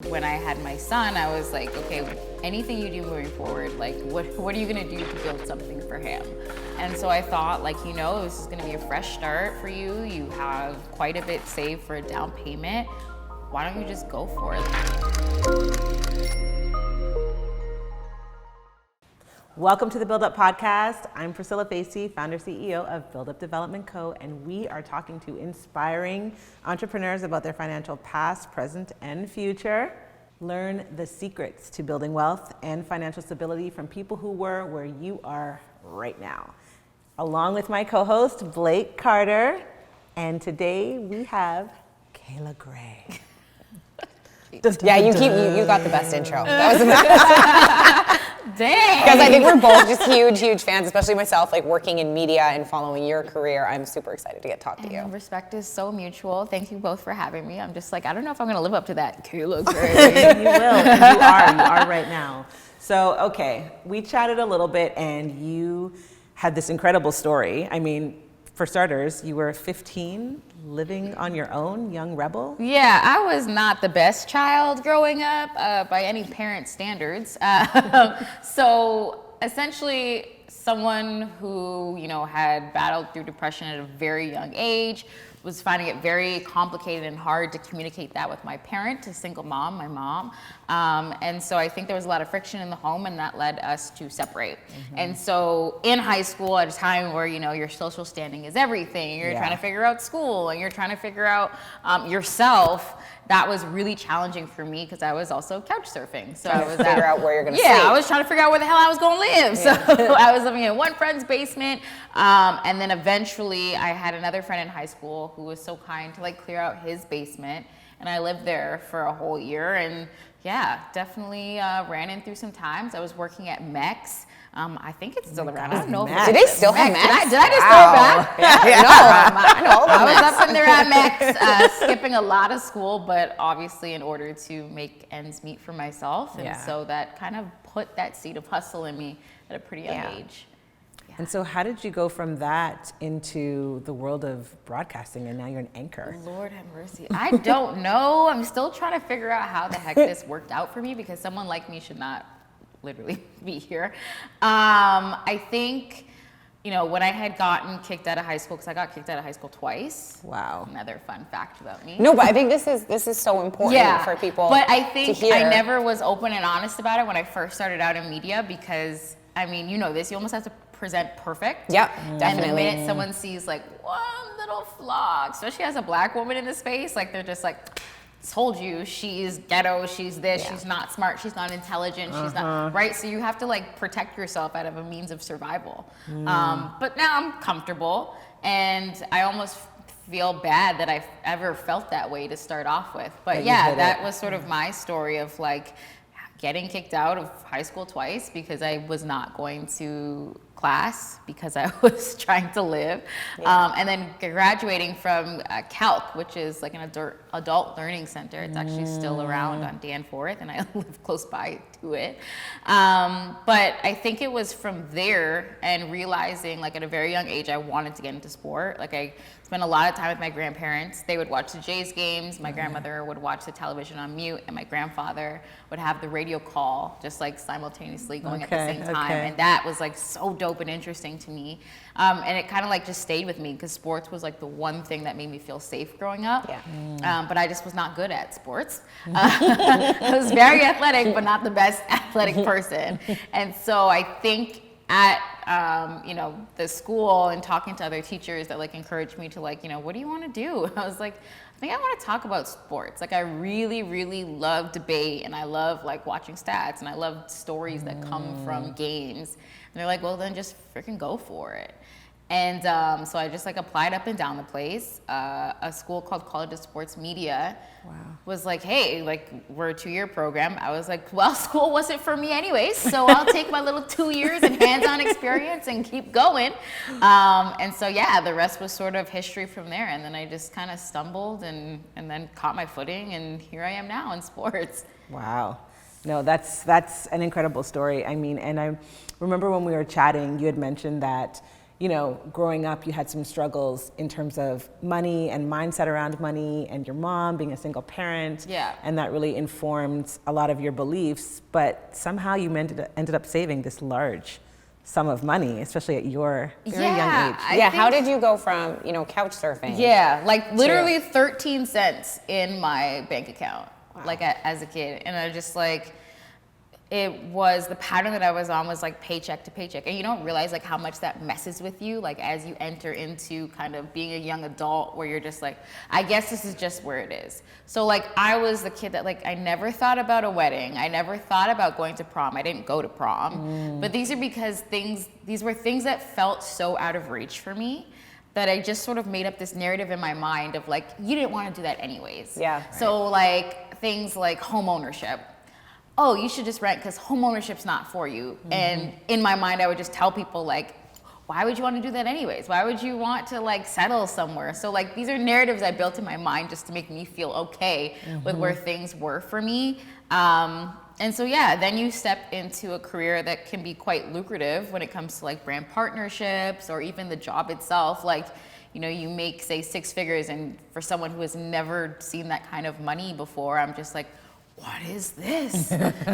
When I had my son, I was like, okay, anything you do moving forward, like what are you gonna do to build something for him? And so I thought, like, this is gonna be a fresh start for you. You have quite a bit saved for a down payment. Why don't you just go for it? Welcome to the Build Up Podcast. I'm Priscilla Facey, founder CEO of Build Up Development Co., and we are talking to inspiring entrepreneurs about their financial past, present, and future. Learn the secrets to building wealth and financial stability from people who were where you are right now. Along with my co-host, Blake Carter, and today we have Kayla Gray. Yeah, you got the best intro. That was amazing. Dang. Because I think we're both just huge fans, especially myself, like working in media and following your career. I'm super excited to talk to you. Respect is so mutual. Thank you both for having me. I'm just like, I don't know if I'm going to live up to that. Kayla Gray. You will. You are right now. So, okay, we chatted a little bit and you had this incredible story. I mean, for starters, you were 15, living on your own, young rebel? Yeah, I was not the best child growing up by any parent's standards. So essentially, someone who, had battled through depression at a very young age, was finding it very complicated and hard to communicate that with my parent, a single mom, my mom. And so I think there was a lot of friction in the home, and that led us to separate. Mm-hmm. And so in high school, at a time where, your social standing is everything, you're trying to figure out school, and you're trying to figure out yourself, that was really challenging for me because I was also couch surfing. So I was figure out where you're going to sleep. I was trying to figure out where the hell I was going to live. Yeah. So I was living in one friend's basement. And then eventually I had another friend in high school who was so kind to clear out his basement. And I lived there for a whole year. And definitely ran in through some times. I was working at Mex. I think it's still around. I don't know. Do they still have Mex? Did I just throw it back? Yeah. No, I know all the I was Mex. up in there at Mex, skipping a lot of school, but obviously in order to make ends meet for myself. And so that kind of put that seed of hustle in me at a pretty young age. Yeah. And so how did you go from that into the world of broadcasting, and now you're an anchor? Lord have mercy. I don't know. I'm still trying to figure out how the heck this worked out for me, because someone like me should not literally be here. I think, when I had gotten kicked out of high school, because I got kicked out of high school twice. Wow. Another fun fact about me. No, but I think this is so important for people. But I think to hear. I never was open and honest about it when I first started out in media, because you know this, you almost have to present perfect. Yep, And definitely. the minute someone sees one little flaw, especially as a Black woman in the space, they're just told you she's ghetto, she's this, she's not smart, she's not intelligent, she's not, right? So you have to protect yourself out of a means of survival. But now I'm comfortable, and I almost feel bad that I've ever felt that way to start off with. But that was sort of my story of getting kicked out of high school twice because I was not going to class because I was trying to live. And then graduating from Calc, which is an adult learning center. It's actually still around on Danforth, and I live close by to it. But I think it was from there and realizing at a very young age I wanted to get into sport. I spent a lot of time with my grandparents. They would watch the Jays games. My grandmother would watch the television on mute, and my grandfather would have the radio call just simultaneously going at the same time. And that was so dope and interesting to me. And it kind of just stayed with me because sports was the one thing that made me feel safe growing up. But I just was not good at sports. I was very athletic, but not the best athletic person. And so I think at the school and talking to other teachers that encouraged me to what do you want to do? I was I think I want to talk about sports. I really love debate, and I love watching stats, and I love stories that come from games. And they're well, then just freaking go for it. And so I just applied up and down the place. A school called College of Sports Media was hey, we're a 2-year program. I was well, school wasn't for me anyways, so I'll take my little 2 years and hands-on experience and keep going. And so the rest was sort of history from there. And then I just kind of stumbled and then caught my footing, and here I am now in sports. Wow. No, that's an incredible story. And I remember when we were chatting, you had mentioned that you know, growing up, you had some struggles in terms of money and mindset around money, and your mom being a single parent. Yeah. And that really informed a lot of your beliefs. But somehow you ended up saving this large sum of money, especially at your very young age. Yeah. How did you go from, you know, couch surfing? Yeah, like literally 13 cents in my bank account, like as a kid. And I just like, it was the pattern that I was on was like paycheck to paycheck. And you don't realize like how much that messes with you, like as you enter into kind of being a young adult where you're just like, I guess this is just where it is. So like I was the kid that like, I never thought about a wedding. I never thought about going to prom. I didn't go to prom. But these are because these were things that felt so out of reach for me that I just sort of made up this narrative in my mind of like, you didn't want to do that anyways. Yeah. So like things like home ownership. Oh, you should just rent because home ownership's not for you. And in my mind, I would just tell people like, why would you want to do that anyways? Why would you want to like settle somewhere? So like these are narratives I built in my mind just to make me feel okay with where things were for me. And so yeah, then you step into a career that can be quite lucrative when it comes to like brand partnerships or even the job itself. Like, you know, you make say 6 figures, and for someone who has never seen that kind of money before, I'm just like, what is this?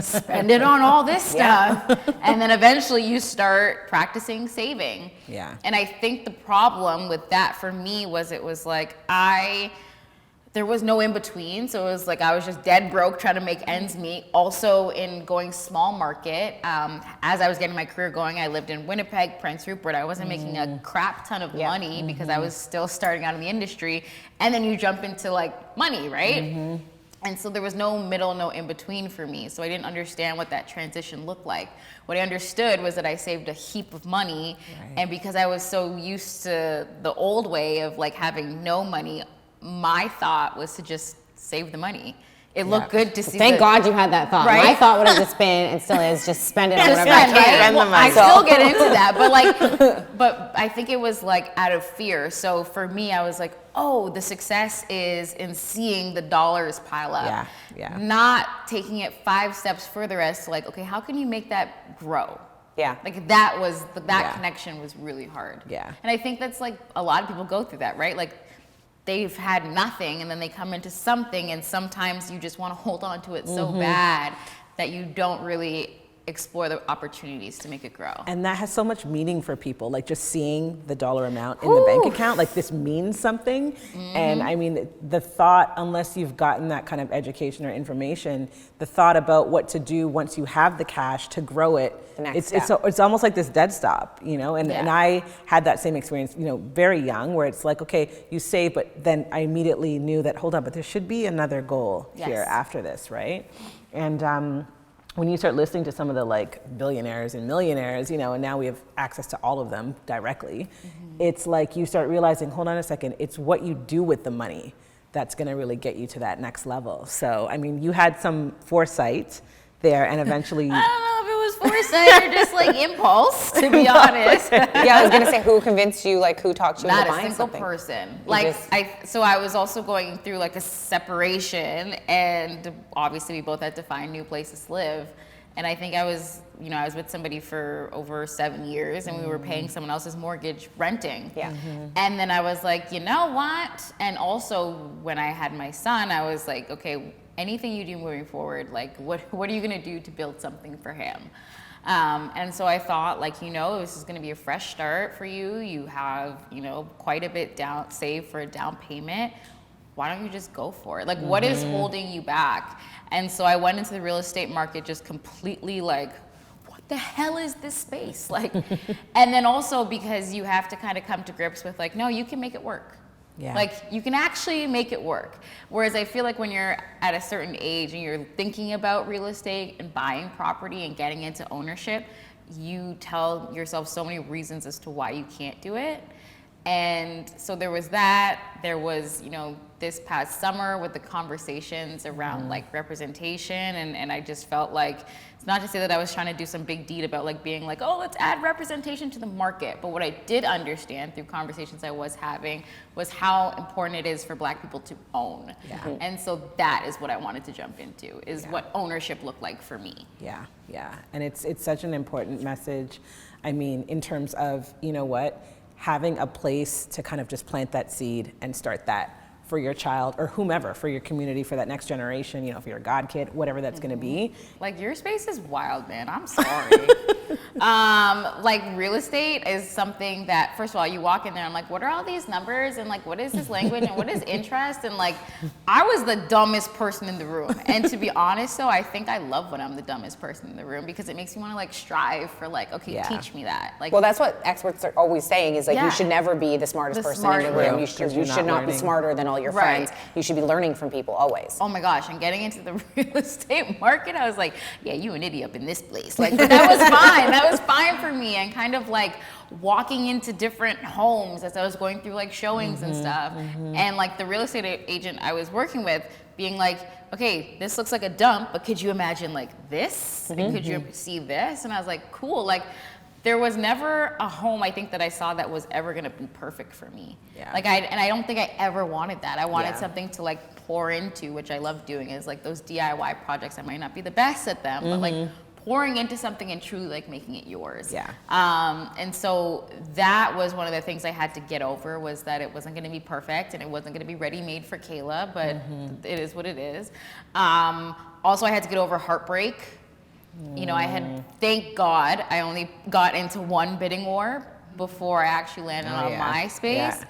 Spend it on all this stuff. And then eventually you start practicing saving. Yeah. And I think the problem with that for me was it was like there was no in between. So it was like I was just dead broke trying to make ends meet. Also in going small market, as I was getting my career going, I lived in Winnipeg, Prince Rupert. I wasn't making a crap ton of money because I was still starting out in the industry. And then you jump into like money, right? And so there was no middle, no in between for me. So I didn't understand what that transition looked like. What I understood was that I saved a heap of money. And because I was so used to the old way of like having no money, my thought was to just save the money. It looked good to see. Thank God you had that thought. Right? My thought would have just been, and still is, just spend it on Just whatever I spend, can. right? Well, I still get into that, but like, but I think it was like out of fear. So for me, I was like, oh, the success is in seeing the dollars pile up. Yeah. Not taking it 5 steps further as to like, okay, how can you make that grow? Yeah. Like that was, that connection was really hard. Yeah. And I think that's like, a lot of people go through that, right? Like they've had nothing and then they come into something, and sometimes you just want to hold on to it so bad that you don't really explore the opportunities to make it grow. And that has so much meaning for people, like just seeing the dollar amount in the bank account, like this means something. And I mean, the thought, unless you've gotten that kind of education or information, the thought about what to do once you have the cash to grow it, it's almost like this dead stop, you know? And I had that same experience, you know, very young, where it's like, okay, you save, but then I immediately knew that, hold on, but there should be another goal here after this, right? And when you start listening to some of the like billionaires and millionaires, you know, and now we have access to all of them directly, it's like you start realizing, hold on a second, it's what you do with the money that's gonna really get you to that next level. So, I mean, you had some foresight there, and eventually I don't know if it was foresight or just like impulse, to be honest. Yeah, I was gonna say, who convinced you? Like, who talked you into Not a buying single something? person. Like so I was also going through like a separation, and obviously we both had to find new places to live. And I think I was with somebody for over 7 years, and we were paying someone else's mortgage renting. And then I was like, you know what? And also when I had my son, I was like, okay, anything you do moving forward, like what are you gonna do to build something for him? And so I thought, like, this is gonna be a fresh start for you. You have, quite a bit saved for a down payment. Why don't you just go for it? Like, what is holding you back? And so I went into the real estate market just completely like, what the hell is this space? Like, and then also because you have to kind of come to grips with like, no, you can make it work. Like, you can actually make it work. Whereas I feel like when you're at a certain age and you're thinking about real estate and buying property and getting into ownership, you tell yourself so many reasons as to why you can't do it. And so there was that. There was, this past summer with the conversations around like representation, and I just felt like, it's not to say that I was trying to do some big deed about like being like, oh, let's add representation to the market. But what I did understand through conversations I was having was how important it is for Black people to own. And so that is what I wanted to jump into, is what ownership looked like for me. And it's such an important message. I mean, in terms of, having a place to kind of just plant that seed and start that for your child or whomever, for your community, for that next generation, you know, for your god kid, whatever that's going to be. Like, your space is wild, man. I'm sorry. Like, real estate is something that, first of all, you walk in there, I'm like, what are all these numbers? And like, what is this language? And what is interest? And like, I was the dumbest person in the room. And to be honest, though, I think I love when I'm the dumbest person in the room, because it makes me want to like strive for like, okay, teach me that. Like, well, that's what experts are always saying, is like, you should never be the smartest person in the room. You should not be smarter than all your friends. You should be learning from people always. Oh my gosh, and getting into the real estate market, I was like, yeah, you an idiot up in this place. Like, but that was fine. That was fine for me. And kind of like walking into different homes as I was going through like showings and stuff. And like the real estate agent I was working with being like, okay, this looks like a dump, but could you imagine like this? And could you see this? And I was like, cool. Like, there was never a home, I think, that I saw that was ever gonna be perfect for me. Like, I don't think I ever wanted that. I wanted something to like pour into, which I love doing, is like those DIY projects. I might not be the best at them, but like pouring into something and truly like making it yours. And so that was one of the things I had to get over, was that it wasn't gonna be perfect and it wasn't gonna be ready-made for Kayla, but it is what it is. Also, I had to get over heartbreak. You know, I had, thank God, I only got into one bidding war before I actually landed on my space.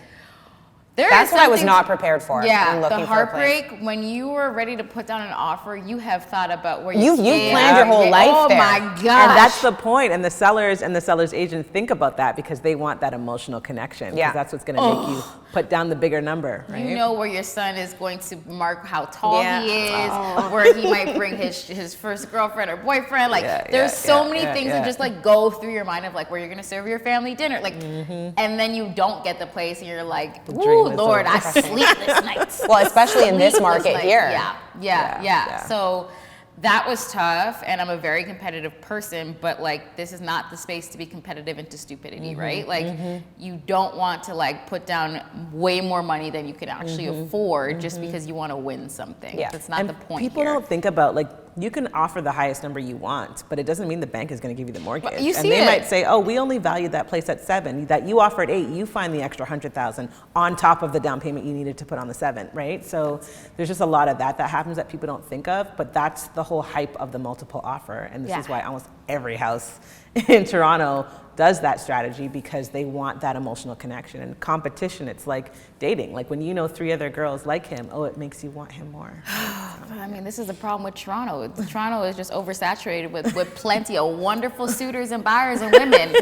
That's what I was not prepared for. Yeah, the heartbreak, when you were ready to put down an offer, you have thought about where you planned your whole life there. Oh my gosh. And that's the point. And the sellers and the seller's agent think about that, because they want that emotional connection. Because that's what's going to make you put down the bigger number, right? You know where your son is going to mark how tall he is, where he might bring his first girlfriend or boyfriend. Like, there's so many things that just like go through your mind of like where you're going to serve your family dinner. Like, and then you don't get the place and you're like, ooh, Lord, I sleepless nights. Well, especially in this market here. Yeah. So that was tough, and I'm a very competitive person, but like, this is not the space to be competitive into stupidity, right? Like, you don't want to like put down way more money than you can actually afford just because you want to win something. That's not the point. People don't think about, like, you can offer the highest number you want, but it doesn't mean the bank is going to give you the mortgage. But you see, and they might say, oh, we only valued that place at 7, that you offered 8, you find the extra 100,000 on top of the down payment you needed to put on the 7, right? So there's just a lot of that happens that people don't think of, but that's the whole hype of the multiple offer. And this is why almost every house in Toronto does that strategy, because they want that emotional connection. And competition, it's like dating. Like, when you know 3 other girls like him, it makes you want him more. I mean, this is the problem with Toronto. Toronto is just oversaturated with plenty of wonderful suitors and buyers and women.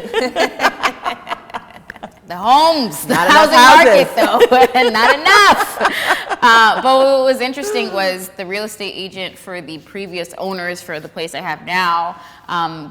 The homes, the housing market, though, not enough. But what was interesting was the real estate agent for the previous owners for the place I have now,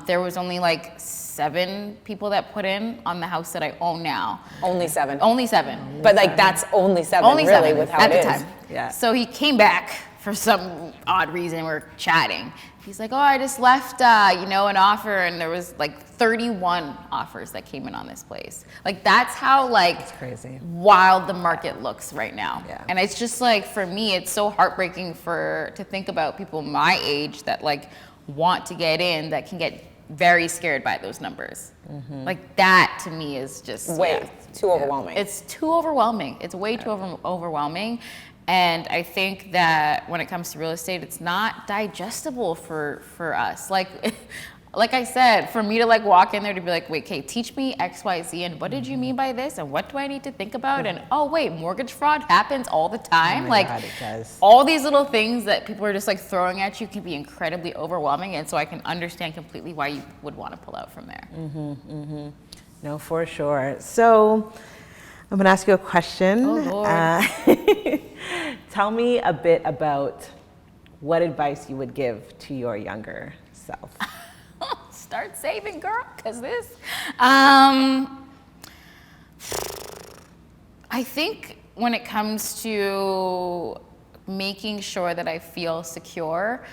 there was only like 7 people that put in on the house that I own now. Only 7. Only 7. But like, that's only 7. Only really, 7 with how at it the is. time. So he came back for some odd reason. We're chatting. He's like, oh, I just left, an offer, and there was like 31 offers that came in on this place. Like, that's how that's crazy. Wild the market looks right now. And it's just like, for me, it's so heartbreaking to think about people my age that like want to get in, that can get very scared by those numbers. Like, that to me is just way too overwhelming. It's too overwhelming. It's way too overwhelming. And I think that when it comes to real estate, it's not digestible for us. Like I said, for me to like walk in there to be like, wait, Kay, teach me X, Y, Z, and what did you mean by this? And what do I need to think about? And oh wait, mortgage fraud happens all the time. Oh my God, it does. All these little things that people are just like throwing at you can be incredibly overwhelming. And so I can understand completely why you would want to pull out from there. No, for sure. So I'm going to ask you a question. Oh, Lord. Tell me a bit about what advice you would give to your younger self. Start saving, girl, because this. I think when it comes to making sure that I feel secure,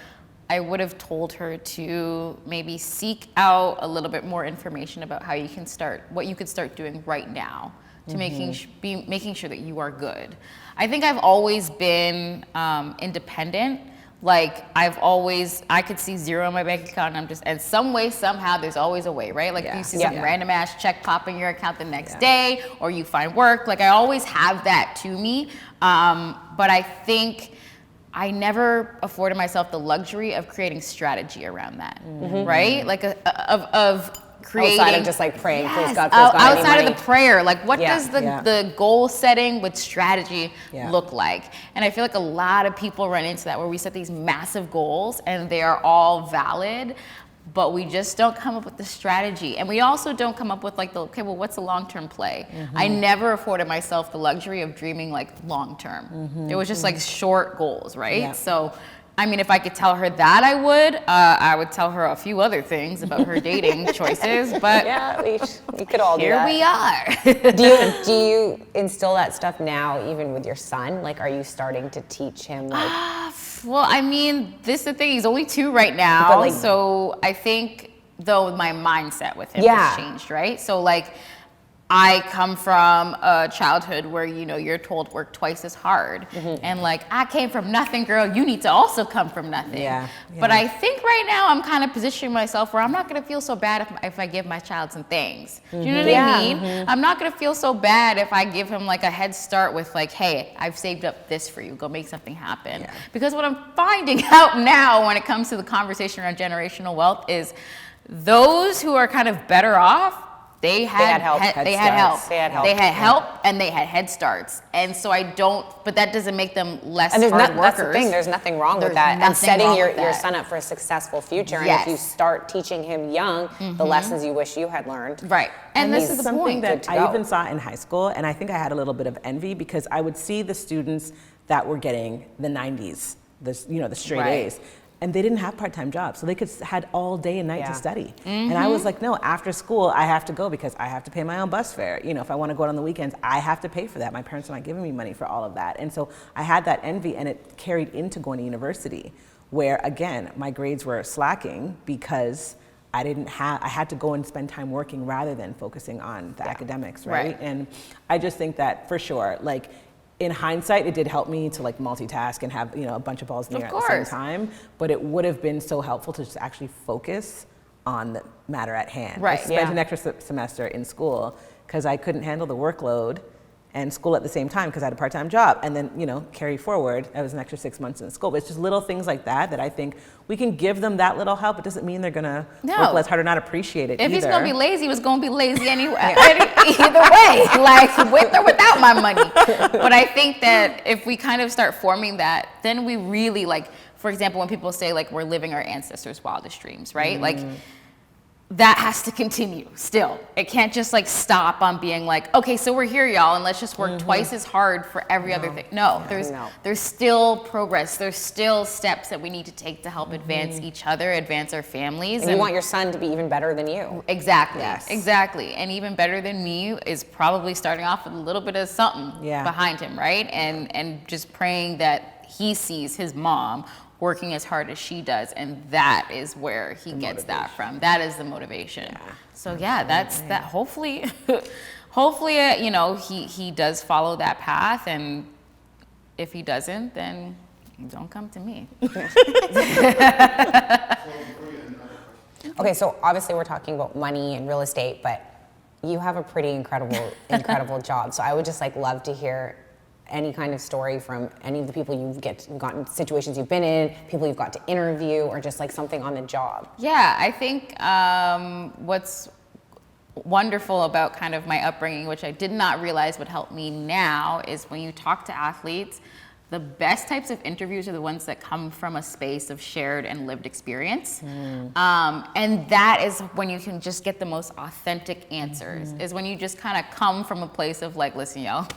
I would have told her to maybe seek out a little bit more information about how you can start, what you could start doing right now to making sure that you are good. I think I've always been independent. Like I could see zero in my bank account, and and some way, somehow, there's always a way, right? Like you see some random ass check pop in your account the next day, or you find work. Like I always have that to me. But I think I never afforded myself the luxury of creating strategy around that, right? Like of creating outside of just like praying, please God, outside of the prayer, like what does the goal setting with strategy look like? And I feel like a lot of people run into that, where we set these massive goals and they are all valid, but we just don't come up with the strategy. And we also don't come up with like what's the long-term play? I never afforded myself the luxury of dreaming like long-term. It was just like short goals, right? So I mean, if I could tell her that, I would tell her a few other things about her dating choices, but we could all do that. Here we are. Do you instill that stuff now, even with your son? Like, are you starting to teach him like? Well, I mean, this is the thing. He's only 2 right now, so I think though my mindset with him has changed, right? So like, I come from a childhood where, you're told work twice as hard. And like, I came from nothing, girl. You need to also come from nothing. But I think right now I'm kind of positioning myself where I'm not going to feel so bad if I give my child some things. Do you know what I mean? I'm not going to feel so bad if I give him like a head start with like, hey, I've saved up this for you. Go make something happen. Because what I'm finding out now when it comes to the conversation around generational wealth is those who are kind of better off, they had help, and they had head starts. And so but that doesn't make them less hard workers. That's the thing, there's nothing wrong with that. And setting your son up for a successful future. And if you start teaching him young the lessons you wish you had learned. Right. And this is something that I even saw in high school, and I think I had a little bit of envy because I would see the students that were getting the 90s, the straight A's. And they didn't have part-time jobs, so they had all day and night to study. And I was like, no, after school, I have to go because I have to pay my own bus fare. If I want to go out on the weekends, I have to pay for that. My parents are not giving me money for all of that. And so I had that envy, and it carried into going to university, where again, my grades were slacking because I had to go and spend time working rather than focusing on the academics, right? And I just think that for sure, like, in hindsight, it did help me to like multitask and have a bunch of balls in the air at the same time. But it would have been so helpful to just actually focus on the matter at hand. Right. I spent an extra semester in school because I couldn't handle the workload and school at the same time because I had a part-time job. And then carry forward, I was an extra 6 months in school. But it's just little things like that I think we can give them that little help. It doesn't mean they're gonna work less hard or not appreciate it. If he's gonna be lazy, he was gonna be lazy anyway. Either way, like with or without my money. But I think that if we kind of start forming that, then we really for example, when people say like we're living our ancestors' wildest dreams, right? Like that has to continue still. It can't just like stop on being like, okay, so we're here, y'all, and let's just work twice as hard for every other thing. There's still progress. There's still steps that we need to take to help advance each other, advance our families. And you want your son to be even better than you. Exactly. Yes. Exactly. And even better than me is probably starting off with a little bit of something behind him, right? And just praying that he sees his mom working as hard as she does, and that is where he gets that from. That is the motivation. So that's that. Hopefully, he does follow that path, and if he doesn't, then don't come to me. Okay, so obviously we're talking about money and real estate, but you have a pretty incredible job. So I would just love to hear any kind of story from any of the people you've gotten, situations you've been in, people you've got to interview, or just something on the job. Yeah, I think what's wonderful about kind of my upbringing, which I did not realize would help me now, is when you talk to athletes, the best types of interviews are the ones that come from a space of shared and lived experience. And that is when you can just get the most authentic answers, is when you just kind of come from a place of listen, y'all,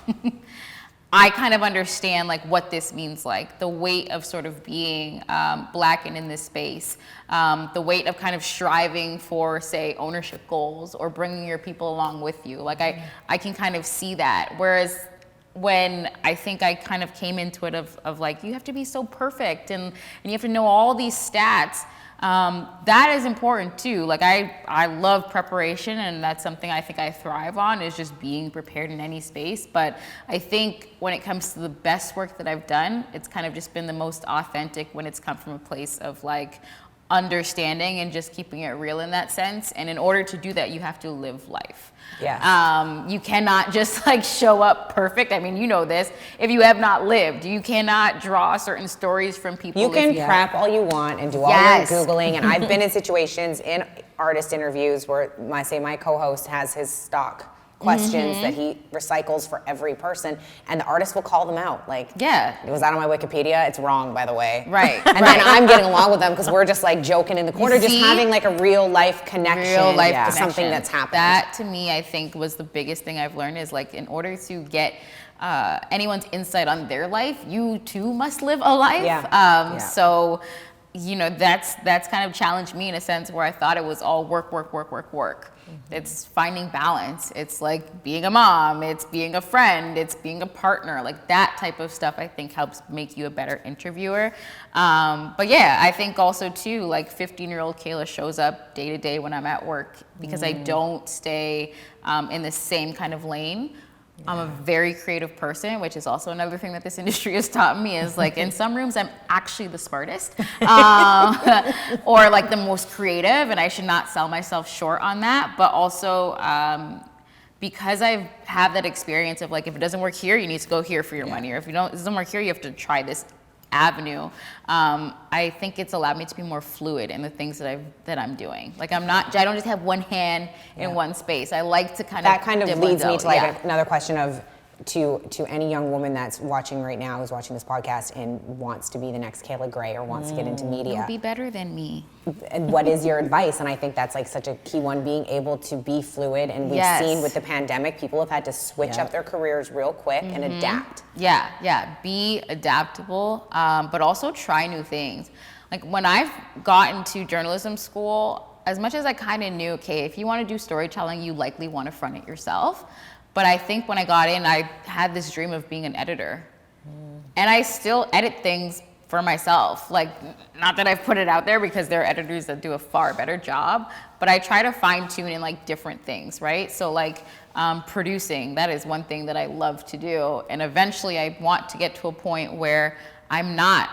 I kind of understand what this means, the weight of sort of being Black and in this space, the weight of kind of striving for, say, ownership goals or bringing your people along with you. I can kind of see that. Whereas when I think I kind of came into it of you have to be so perfect and you have to know all these stats, That is important too. Like I love preparation, and that's something I think I thrive on, is just being prepared in any space. But I think when it comes to the best work that I've done, it's kind of just been the most authentic when it's come from a place of like understanding and just keeping it real in that sense. And in order to do that, you have to live life. Yes. You cannot just like show up perfect. I mean, you know this. If you have not lived, you cannot draw certain stories from people. You can prep all you want and do all Yes. your Googling. And I've been in situations in artist interviews where my co-host has his stock questions that he recycles for every person, and the artist will call them out. Like, was that on my Wikipedia? It's wrong, by the way. Right. And then I'm getting along with them because we're just like joking in the corner, just having like a real life connection to something that's happened. That to me, I think, was the biggest thing I've learned, is like in order to get anyone's insight on their life, you too must live a life. So, you know, that's kind of challenged me in a sense where I thought it was all work. It's finding balance. It's like being a mom, it's being a friend, it's being a partner. Like that type of stuff I think helps make you a better interviewer. But yeah, I think also too, like 15-year-old Kayla shows up day to day when I'm at work because I don't stay in the same kind of lane. I'm a very creative person, which is also another thing that this industry has taught me, is like in some rooms I'm actually the smartest or like the most creative, and I should not sell myself short on that. But also because I have that experience of like, if it doesn't work here, you need to go here for your money, or if it doesn't work here, you have to try this avenue. I think it's allowed me to be more fluid in the things that I'm doing. Like I don't just have one hand in one space. I like to kind of leads me to like another question of to any young woman that's watching right now, who's watching this podcast and wants to be the next Kayla Gray or wants to get into media. You'll be better than me. And what is your advice? And I think that's like such a key one, being able to be fluid. And we've seen with the pandemic, people have had to switch up their careers real quick and adapt. Be adaptable, but also try new things. Like when I've gotten to journalism school, as much as I kind of knew, okay, if you want to do storytelling, you likely want to front it yourself. But I think when I got in, I had this dream of being an editor. And I still edit things for myself. Like, not that I've put it out there because there are editors that do a far better job, but I try to fine tune in like different things, right? So like producing, that is one thing that I love to do. And eventually I want to get to a point where I'm not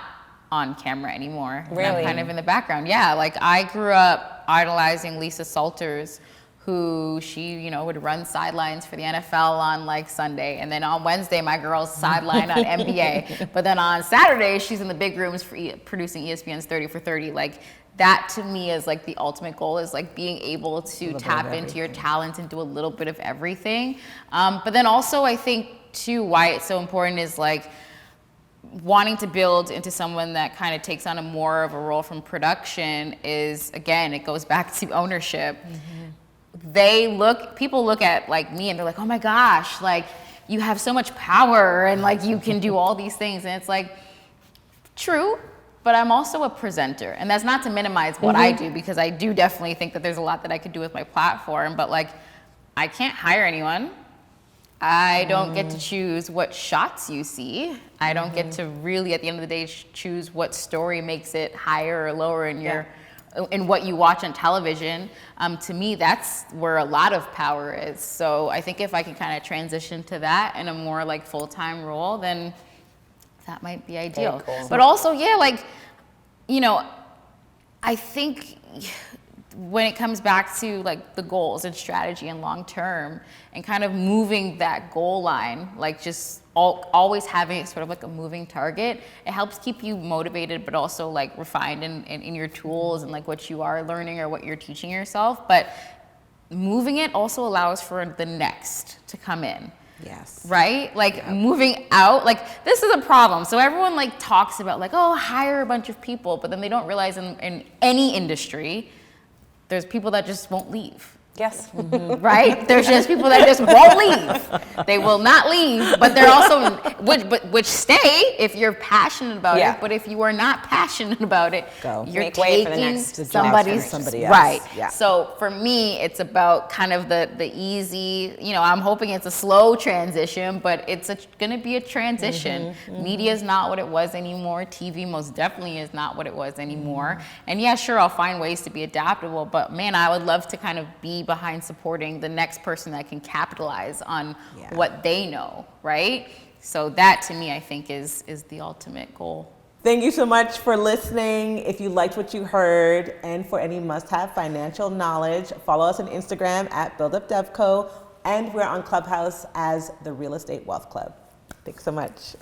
on camera anymore. Really? I'm kind of in the background. Yeah, like I grew up idolizing Lisa Salters, who she, would run sidelines for the NFL on like Sunday. And then on Wednesday, my girl's sideline on NBA. But then on Saturday, she's in the big rooms for producing ESPN's 30 for 30. Like that to me is like the ultimate goal, is like being able to tap into your talents and do a little bit of everything. But then also I think too, why it's so important is like wanting to build into someone that kind of takes on a more of a role from production is, again, it goes back to ownership. People look at like me and they're like, oh my gosh, like you have so much power and like you can do all these things. And it's like, true, but I'm also a presenter. And that's not to minimize what I do, because I do definitely think that there's a lot that I could do with my platform, but like I can't hire anyone. I don't get to choose what shots you see. I don't get to really, at the end of the day, choose what story makes it higher or lower in what you watch on television. To me, that's where a lot of power is. So I think if I can kind of transition to that in a more like full-time role, then that might be ideal. Cool. But also, I think when it comes back to like the goals and strategy and long-term and kind of moving that goal line, like just always having sort of like a moving target, it helps keep you motivated, but also like refined in your tools and like what you are learning or what you're teaching yourself. But moving it also allows for the next to come in. Yes. Right? Like moving out, like this is a problem. So everyone like talks about like, oh, hire a bunch of people, but then they don't realize in any industry, there's people that just won't leave. Yes. Right? There's just people that just won't leave. They will not leave, but they're also which stay if you're passionate about Yeah. it. But if you are not passionate about it, Go. you're Make way for the taking next somebody's somebody else. right. Yeah. So for me, it's about kind of the easy. I'm hoping it's a slow transition, but it's going to be a transition. Media is not what it was anymore. TV most definitely is not what it was anymore. And yeah, sure, I'll find ways to be adaptable, but man, I would love to kind of be behind supporting the next person that can capitalize on what they know, right? So that to me, I think is the ultimate goal. Thank you so much for listening. If you liked what you heard and for any must-have financial knowledge, follow us on Instagram at BuildUpDevCo, and we're on Clubhouse as the Real Estate Wealth Club. Thanks so much.